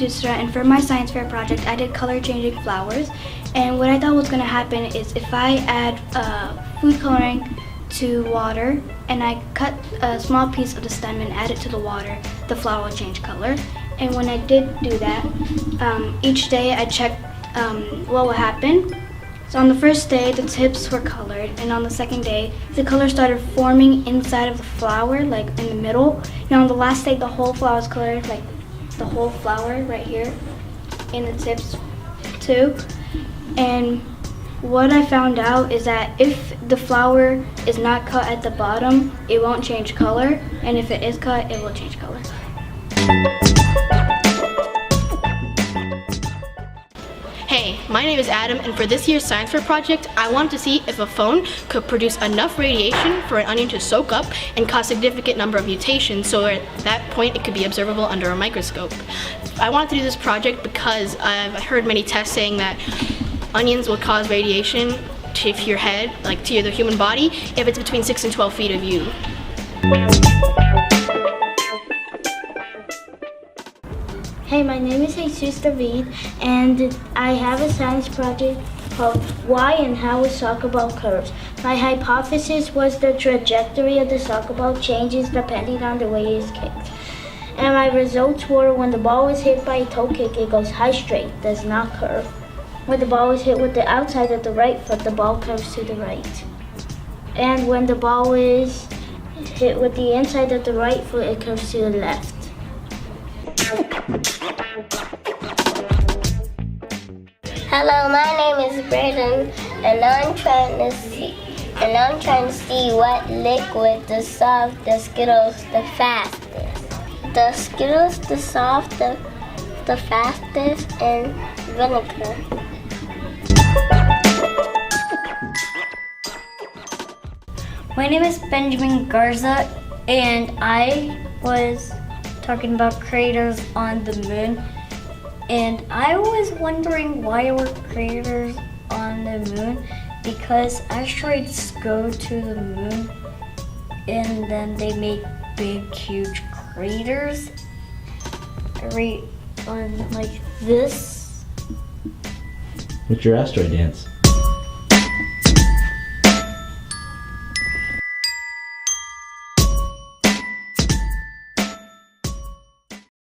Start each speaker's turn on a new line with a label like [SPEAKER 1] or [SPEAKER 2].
[SPEAKER 1] Justra, and for my science fair project, I did color changing flowers. And what I thought was going to happen is if I add food coloring to water and I cut a small piece of the stem and add it to the water, the flower will change color. And when I did do that, each day I checked what would happen. So on the first day, the tips were colored, and on the second day, the color started forming inside of the flower, like in the middle. And on the last day, the whole flower was colored, like the whole flower right here, and the tips too. And what I found out is that if the flower is not cut at the bottom, it won't change color, and if it is cut, it will change color.
[SPEAKER 2] Hey, my name is Adam, and for this year's science fair project, I wanted to see if a phone could produce enough radiation for an onion to soak up and cause a significant number of mutations, so at that point it could be observable under a microscope. I wanted to do this project because I've heard many tests saying that onions will cause radiation to your head, like to the human body, if it's between 6 and 12 feet of you.
[SPEAKER 3] Hey, my name is Jesus David, and I have a science project called Why and How a Soccer Ball Curves. My hypothesis was the trajectory of the soccer ball changes depending on the way it's kicked. And my results were when the ball is hit by a toe kick, it goes high straight, does not curve. When the ball is hit with the outside of the right foot, the ball curves to the right. And when the ball is hit with the inside of the right foot, it curves to the left.
[SPEAKER 4] Hello, my name is Braden, and I'm trying to see what liquid dissolves the Skittles the fastest. The Skittles dissolve the fastest in vinegar.
[SPEAKER 3] My name is Benjamin Garza, and I was talking about craters on the moon. And I was wondering why there were craters on the moon, because asteroids go to the moon and then they make big, huge craters right on like this.
[SPEAKER 5] What's your asteroid dance?